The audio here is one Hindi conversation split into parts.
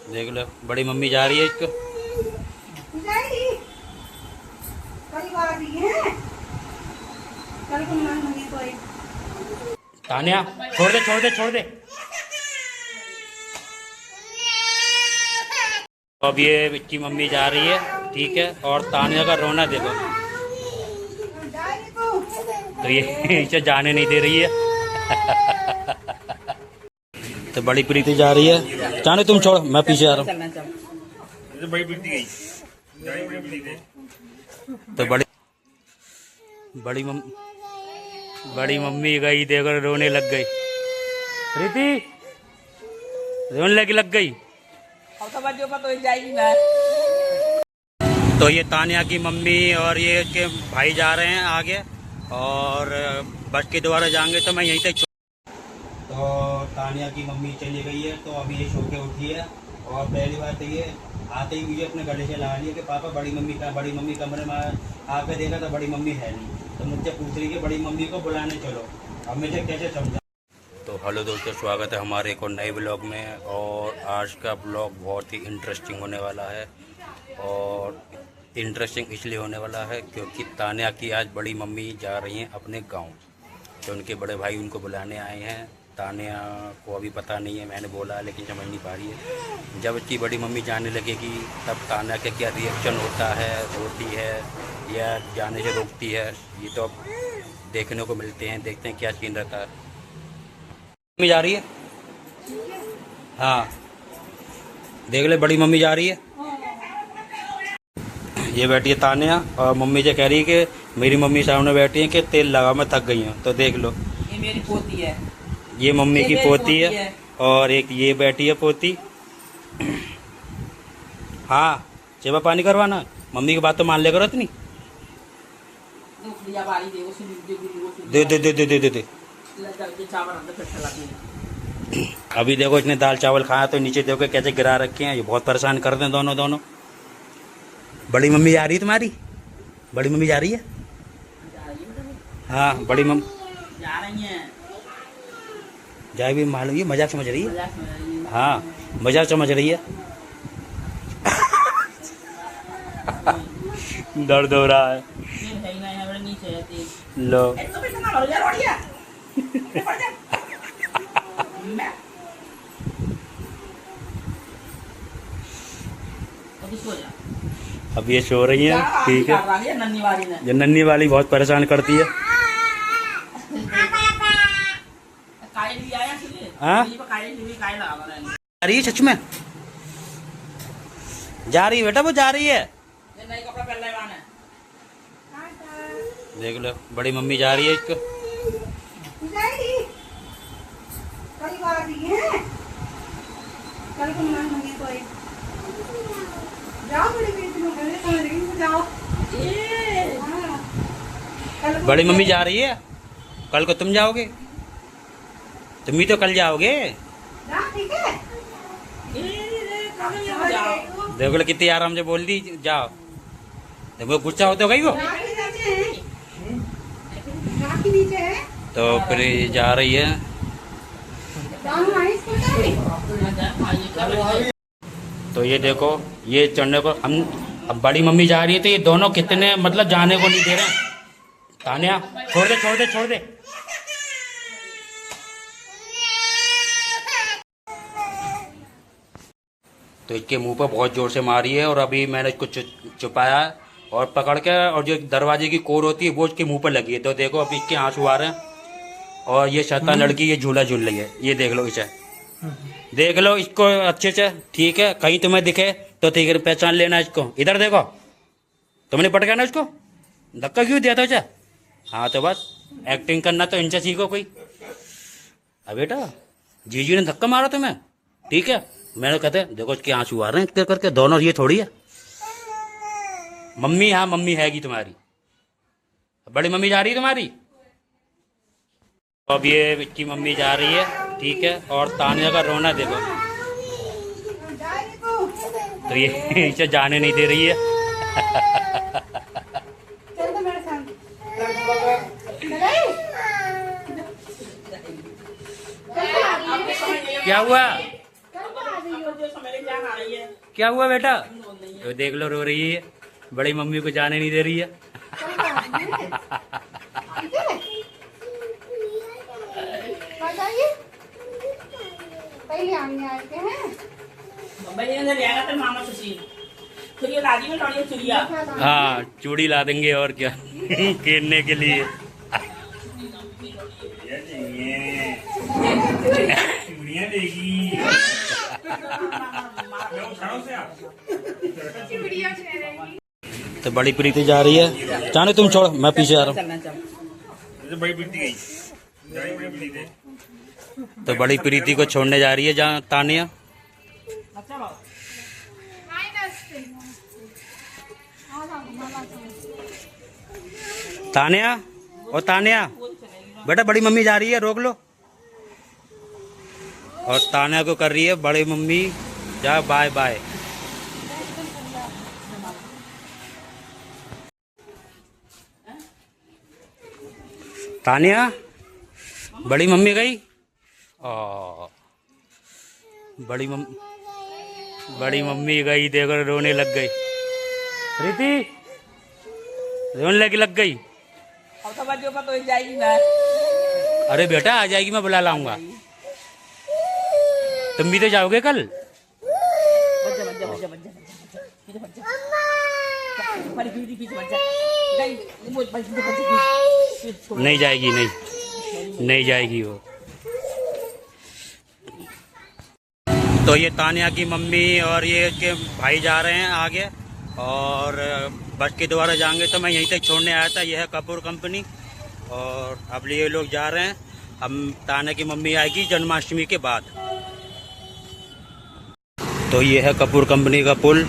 देख लो बड़ी मम्मी जा रही है इसको। तानिया छोड़ दे छोड़ दे छोड़ दे। अब ये इसकी मम्मी जा रही है, ठीक है। और तानिया का रोना देखो, तो ये इसे जाने नहीं दे रही है। तो बड़ी प्रीति जा रही है। जाने तुम छोड़, मैं पीछे आ रहा हूँ। तो बड़ी मम्मी गई, देखो रोने लग गई। प्रीति रोने लग गई। तो ये तानिया की मम्मी और ये के भाई जा रहे हैं आगे, और बस के द्वारा जाएंगे तो मैं यहीं तक। तो तानिया की मम्मी चली गई है, तो अभी ये सो के उठी है। और पहली बात ये आते ही मुझे अपने गले से ला लिया कि पापा बड़ी मम्मी कमरे में आके देखा तो बड़ी मम्मी है नहीं। तो मुझसे पूछ रही है बड़ी मम्मी को बुलाने चलो। अब मुझे कैसे समझा। तो हेलो दोस्तों, स्वागत है हमारे एक और नए ब्लॉग में। और आज का ब्लॉग बहुत ही इंटरेस्टिंग होने वाला है। और इंटरेस्टिंग इसलिए होने वाला है क्योंकि तानिया की आज बड़ी मम्मी जा रही हैं अपने गांव। तो उनके बड़े भाई उनको बुलाने आए हैं। तानिया को अभी पता नहीं है, मैंने बोला लेकिन समझ नहीं पा रही है। जब इसकी बड़ी मम्मी जाने लगेगी तब तानिया का क्या रिएक्शन होता है, रोती है या जाने से रोकती है, ये तो अब देखने को मिलते हैं। देखते हैं क्या सीन रहता है। मम्मी जा रही है, हाँ देख ले बड़ी मम्मी जा रही है। ये बैठी है तानिया और मम्मी से कह रही है कि मेरी मम्मी सामने बैठी है कि तेल लगा, मैं थक गई हूँ। तो देख लो ये मेरी पोती है, ये मम्मी की पोती है। और एक ये बैठी है पोती। हाँ सेवा पानी करवाना, मम्मी की बात तो मान ले करो इतनी। दे दे दे दे दे दे दे। अभी देखो इसने दाल चावल खाया तो नीचे देखो कैसे गिरा रखे हैं। ये बहुत परेशान कर दें दोनों। बड़ी मम्मी जा रही है तुम्हारी, बड़ी मम्मी जा रही है। हाँ बड़ी मम्मी जा रही है, जाए भी मालूम, ये मजाक समझ रही है। हाँ मजाक समझ रही है। दर्द हो रहा है। लो अब ये सो रही है, ठीक है। ये नन्ही वाली बहुत परेशान करती है। हाँ जा रही है, सच में जा रही है बेटा, वो जा रही है। देख लो बड़ी मम्मी जा रही है इसको। बड़ी मम्मी जा रही है, कल को तुम जाओगे, तुम भी तो कल जाओगे। देखो लो कितनी आराम से बोल दी जाओ। देखो गुस्सा हो तो गई वो, तो फिर जा रही है। तो ये देखो ये चढ़ने को हम, अब बड़ी मम्मी जा रही है तो ये दोनों कितने मतलब जाने को नहीं दे रहे हैं। तानिया छोड़ दे छोड़ दे छोड़ दे। तो इसके मुंह पर बहुत जोर से मारी है। और अभी मैंने इसको छुपाया और पकड़ के, और जो दरवाजे की कोर होती है वो इसके मुंह पर लगी है। तो देखो अभी इसके आंसू आ रहे हैं। और ये शैतान लड़की ये झूला झूल रही है। ये देख लो इसे, देख लो इसको अच्छे से, ठीक है। कहीं तुम्हें दिखे तो ठीक है, पहचान लेना इसको। इधर देखो, तुमने पटका ना इसको, धक्का क्यों दिया था उसे। हाँ तो बस एक्टिंग करना तो इनसे सीखो कोई। अब बेटा जीजू ने धक्का मारा तुम्हें, ठीक है। मैंने कहते देखो इसके आंसू आ रहे हैं करके दोनों। ये थोड़ी है मम्मी, हाँ मम्मी हैगी तुम्हारी, बड़ी मम्मी जा रही है तुम्हारी। अब ये इसकी मम्मी जा रही है, ठीक है। और तानिया का रोना देखो, तो ये इसे जाने नहीं दे रही है। क्या हुआ, क्या हुआ बेटा? तो देख लो, रो रही है, बड़ी मम्मी को जाने नहीं दे रही है। पहले आने आए थे हैं हाँ, चूड़ी ला देंगे और क्या खेलने के लिए। तो बड़ी प्रीति जा रही है, जाने तुम छोड़, मैं पीछे आ रहा हूँ। तो बड़ी प्रीति को छोड़ने जा रही है जहाँ तानिया। तानिया, और तानिया बेटा, बड़ी मम्मी जा रही है, रोक लो। और तानिया को कर रही है बड़ी मम्मी जा बाय बाय। तानिया, बड़ी मम्मी गई। बड़ी मम्मी गई, देखो रोने लग गई। प्रीति रोने लग गई। अब तो बच्चों का तो जाएगी ना। अरे बेटा आ जाएगी, मैं बुला लाऊंगा। तुम भी तो जाओगे कल। नहीं जाएगी, नहीं जाएगी वो। तो ये तानिया की मम्मी और ये के भाई जा रहे हैं आगे, और बस के द्वारा जाएंगे, तो मैं यहीं तक छोड़ने आया था। यह है कपूर कंपनी, और अब ये लोग जा रहे हैं। अब तानिया की मम्मी आएगी जन्माष्टमी के बाद। तो ये है कपूर कंपनी का पुल।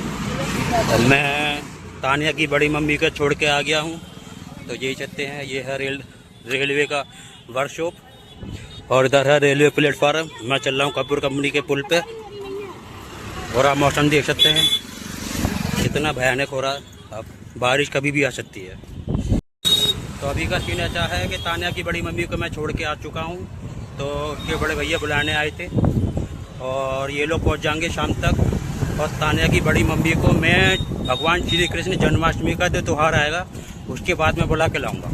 मैं तानिया की बड़ी मम्मी को छोड़ के आ गया हूँ। तो यही चलते हैं, ये है रेलवे का वर्कशॉप, और इधर है रेलवे प्लेटफार्म। मैं चल रहा हूँ कपूर कंपनी के पुल पे, और आप मौसम देख सकते हैं कितना भयानक हो रहा है। अब बारिश कभी भी आ सकती है। तो अभी का सीन ऐसा है कि तानिया की बड़ी मम्मी को मैं छोड़ के आ चुका हूँ। तो उसके बड़े भैया बुलाने आए थे, और ये लोग पहुँच जाएंगे शाम तक। और तानिया की बड़ी मम्मी को मैं भगवान श्री कृष्ण जन्माष्टमी का जो त्यौहार आएगा उसके बाद में बुला के लाऊंगा।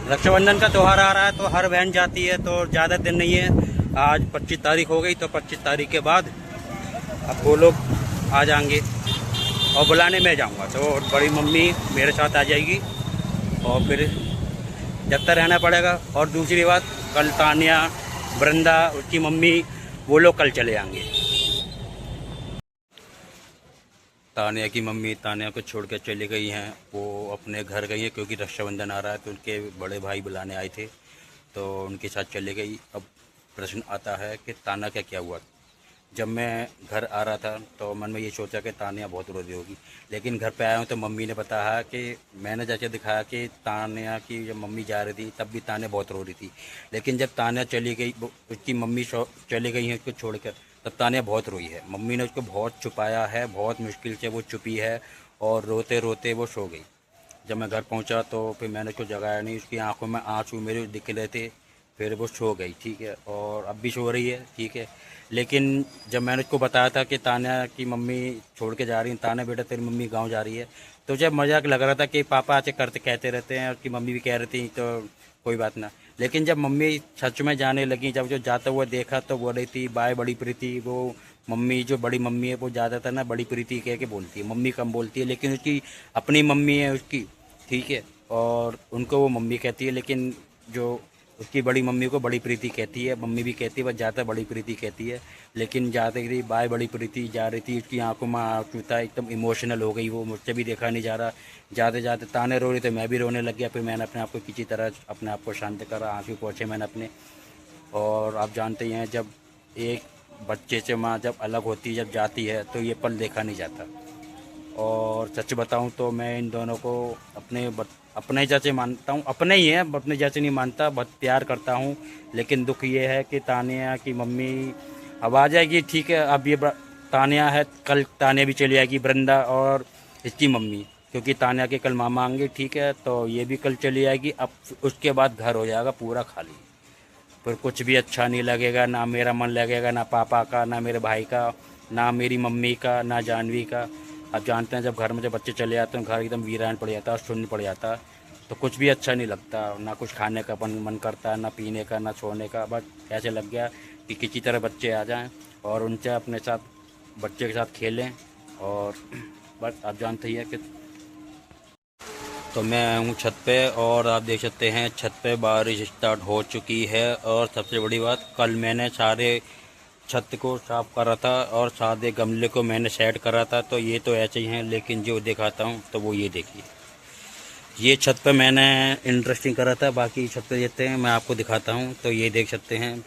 रक्षाबंधन का त्यौहार आ रहा है, तो हर बहन जाती है, तो ज़्यादा दिन नहीं है। आज 25 तारीख हो गई, तो 25 तारीख के बाद अब वो लोग आ जाएंगे, और बुलाने में जाऊंगा। तो बड़ी मम्मी मेरे साथ आ जाएगी, और फिर जब तक रहना पड़ेगा। और दूसरी बात, कल तानिया, वृंदा, उसकी मम्मी, वो लोग कल चले आएंगे। तानिया की मम्मी तानिया को छोड़ के चली गई हैं, वो अपने घर गई है, क्योंकि रक्षाबंधन आ रहा है, तो उनके बड़े भाई बुलाने आए थे, तो उनके साथ चली गई। अब प्रश्न आता है कि तानिया का क्या हुआ। जब मैं घर आ रहा था तो मन में ये सोचा कि तानिया बहुत रो रही होगी, लेकिन घर पे आया हूँ तो मम्मी ने बताया कि मैंने जैसे दिखाया कि तानिया की जब मम्मी जा रही थी तब भी तानिया बहुत रो रही थी, लेकिन जब तानिया चली गई, उसकी मम्मी चली गई है उसको छोड़कर, तब तानिया बहुत रोई है। मम्मी ने उसको बहुत छुपाया है, बहुत मुश्किल से वो छुपी है, और रोते रोते वो सो गई। जब मैं घर पहुँचा तो फिर मैंने उसको जगाया नहीं, उसकी आँखों में आंसू मेरे दिख रहे थे, फिर वो सो गई, ठीक है, और अब भी सो रही है, ठीक है। लेकिन जब मैंने उसको बताया था कि तानिया की मम्मी छोड़ के जा रही है, तानिया बेटा तेरी मम्मी गांव जा रही है, तो जब मजाक लग रहा था कि पापा ऐसे करते कहते रहते हैं, और कि मम्मी भी कह रही थी, तो कोई बात ना। लेकिन जब मम्मी सच में जाने लगी, जब जो जाता हुआ देखा, तो बोल रही थी बाय बड़ी प्रीति। वो मम्मी जो बड़ी मम्मी है वो ज़्यादातर ना बड़ी प्रीति कह के बोलती है, मम्मी कम बोलती है, लेकिन उसकी अपनी मम्मी है उसकी, ठीक है, और उनको वो मम्मी कहती है, लेकिन जो उसकी बड़ी मम्मी को बड़ी प्रीति कहती है। मम्मी भी कहती है, बस ज़्यादा बड़ी प्रीति कहती है, लेकिन जाते ही बाय बड़ी प्रीति जा रही थी, उसकी आंखों में आंसू था, एकदम इमोशनल हो गई वो, मुझसे भी देखा नहीं जा रहा। जाते जाते ताने रो रही, तो मैं भी रोने लग गया। फिर मैंने अपने आप को किसी तरह अपने आप को शांत करा, आंसू पोंछे मैंने अपने। और आप जानते ही हैं, जब एक बच्चे से माँ जब अलग होती है, जब जाती है, तो ये पल देखा नहीं जाता। और सच बताऊं तो मैं इन दोनों को अपने जैसे मानता हूं, अपने ही हैं, अपने जैसे नहीं मानता, बहुत प्यार करता हूं। लेकिन दुख ये है कि तानिया की मम्मी अब आ जाएगी, ठीक है, अब ये तानिया है, कल तानिया भी चली आएगी, वृंदा और इसकी मम्मी, क्योंकि तानिया के कल मामा आएंगे, ठीक है, तो ये भी कल चली आएगी। अब उसके बाद घर हो जाएगा पूरा खाली, फिर कुछ भी अच्छा नहीं लगेगा, ना मेरा मन लगेगा, ना पापा का, ना मेरे भाई का, ना मेरी मम्मी का, ना जानवी का। आप जानते हैं जब घर में जब बच्चे चले जाते हैं घर एकदम वीरान पड़ जाता है, शून्य पड़ जाता है, तो कुछ भी अच्छा नहीं लगता, ना कुछ खाने का मन करता है, ना पीने का, ना सोने का। बस ऐसे लग गया कि किसी तरह बच्चे आ जाएं और उनसे अपने साथ बच्चे के साथ खेलें। और बस आप जानते ही हैं कि तो मैं हूँ छत पे और आप देख सकते हैं छत पे बारिश स्टार्ट हो चुकी है। और सबसे बड़ी बात, कल मैंने सारे छत को साफ़ करा था और सादे गमले को मैंने सेट करा था, तो ये तो ऐसे ही हैं, लेकिन जो दिखाता हूँ तो वो ये देखिए, ये छत पे मैंने इंटरेस्टिंग करा था। बाकी छत पे देते हैं, मैं आपको दिखाता हूँ। तो ये देख सकते हैं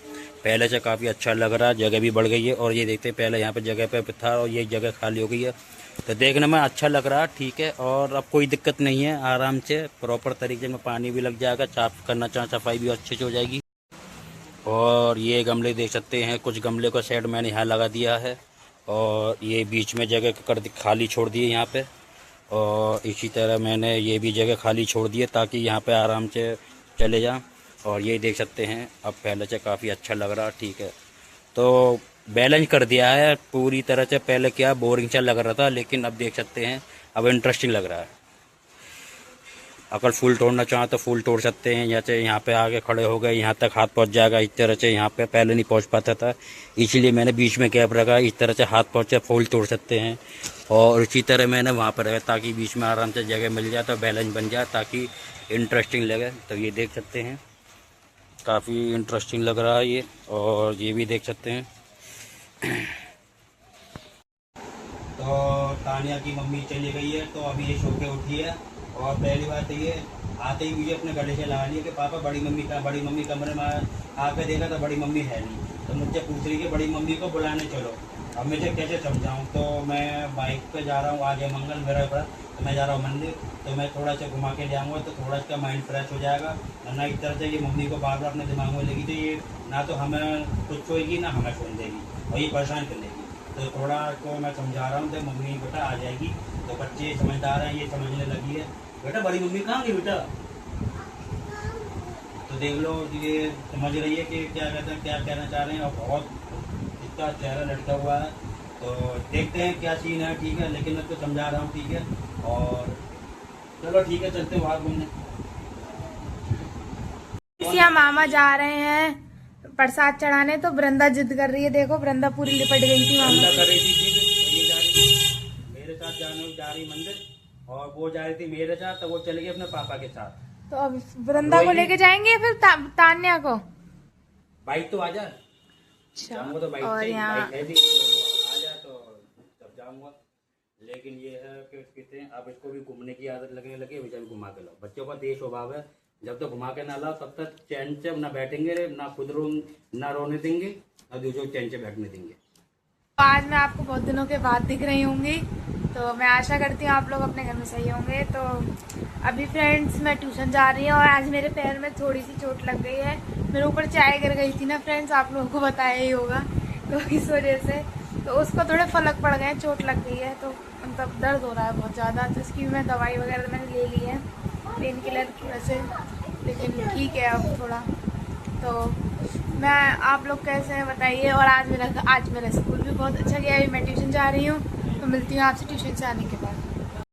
पहले से काफ़ी अच्छा लग रहा है, जगह भी बढ़ गई है। और ये देखते हैं पहले यहाँ पे जगह पे था और ये जगह खाली हो गई है, तो देखने में अच्छा लग रहा है, ठीक है। और अब कोई दिक्कत नहीं है, आराम से प्रॉपर तरीके में पानी भी लग जाएगा, साफ करना चाहे सफाई भी अच्छे से हो जाएगी। और ये गमले देख सकते हैं, कुछ गमले का सेट मैंने यहाँ लगा दिया है और ये बीच में जगह कर खाली छोड़ दी है यहाँ पे। और इसी तरह मैंने ये भी जगह खाली छोड़ दी है ताकि यहाँ पे आराम से चले जाएं। और ये देख सकते हैं अब पहले से काफ़ी अच्छा लग रहा है, ठीक है। तो बैलेंस कर दिया है पूरी तरह से, पहले क्या बोरिंग सा लग रहा था, लेकिन अब देख सकते हैं अब इंटरेस्टिंग लग रहा है। अगर फूल तोड़ना चाहें तो फूल तोड़ सकते हैं, जैसे यहाँ पे आगे खड़े हो गए, यहाँ तक हाथ पहुँच जाएगा। इस तरह से यहाँ पे पहले नहीं पहुँच पाता था, इसीलिए मैंने बीच में गैप रखा, इस तरह से हाथ पहुँचे फूल तोड़ सकते हैं। और इसी तरह मैंने वहाँ पर रखा ताकि बीच में आराम से जगह मिल जाए, तो बैलेंस बन जाए, ताकि इंटरेस्टिंग लगे। तो ये देख सकते हैं काफ़ी इंटरेस्टिंग लग रहा है ये। और ये भी देख सकते हैं। तो तानिया की मम्मी चली गई है, तो अभी ये सो के उठी है। और पहली बात तो ये आते ही मुझे अपने गले से लगा लिया कि पापा बड़ी मम्मी कमरे में आकर देखा तो बड़ी मम्मी है नहीं, तो मुझसे पूछ रही कि बड़ी मम्मी को बुलाने चलो। अब मुझे कैसे समझाऊं। तो मैं बाइक पे जा रहा हूँ, आज है मंगल मेरा पड़ा, तो मैं जा रहा हूँ मंदिर, तो मैं थोड़ा सा घुमा के ले आऊँगा, तो थोड़ा इसका माइंड फ्रेश हो जाएगा। ना इस तरह से ये मम्मी को बार बार अपने दिमाग में लेगी, तो ये ना तो हमें कुछ सोएगी ना हमें सुन देगी, और ये परेशान कर लेगी। तो थोड़ा को मैं समझा रहा हूँ, तो मम्मी बेटा आ जाएगी। तो बच्चे समझदार हैं, ये समझने लगी है। बेटा बड़ी मम्मी कहाँ गई बेटा, तो देख लो ये समझ रही है कि क्या कहते हैं, क्या कहना चाह रहे हैं। और बहुत इसका चेहरा लटका हुआ है, तो देखते हैं क्या सीन है, ठीक है। लेकिन मैं तो समझा रहा हूँ, ठीक है। और चलो ठीक है, चलते हैं बाहर घूमने। मामा जा रहे हैं प्रसाद चढ़ाने, तो वृंदा जिद कर रही है। देखो वृंदा पूरी लिपट गई थी, मामा कर रही थी, ये जा रही थी मेरे साथ जा रही मंदिर, और वो जा रही थी मेरे साथ, तो वो चली गई अपने पापा के साथ। तो अब वृंदा को लेके जाएंगे फिर तान्या को। बाइक तो आ जा, जाऊंगा तो बाइक और यहाँ बाइक है भी, तो आ जा तो तब जाऊंगा। लेकिन ये है कि कहते हैं अब इसको भी घूमने की आदत लगने लगी, अभी जब घुमा के लाओ। बच्चों का देश स्वभाव है, जब तक घुमा के ना लाओ तब तक चैन से ना बैठेंगे, ना खुद ना रोने देंगे, ना दूसरों चैन से बैठने देंगे। आज मैं आपको बहुत दिनों के बाद दिख रही होंगी, तो मैं आशा करती हूँ आप लोग अपने घर में सही होंगे। तो अभी फ्रेंड्स मैं ट्यूशन जा रही हूँ, और आज मेरे पैर में थोड़ी सी चोट लग गई है। मेरे ऊपर चाय गिर गई थी ना फ्रेंड्स, आप लोगों को बताया ही होगा, तो इस वजह से तो उसको थोड़े फलक पड़ गए, चोट लग गई है, तो मतलब दर्द हो रहा है बहुत ज़्यादा। तो इसकी मैं दवाई वगैरह मैंने ले ली है, पेन किलर की वैसे, लेकिन ठीक है अब थोड़ा। तो मैं आप लोग कैसे हैं बताइए। और आज मेरा स्कूल भी बहुत अच्छा गया है, मैं ट्यूशन जा रही हूँ, तो मिलती हूँ आपसे ट्यूशन से आने के बाद।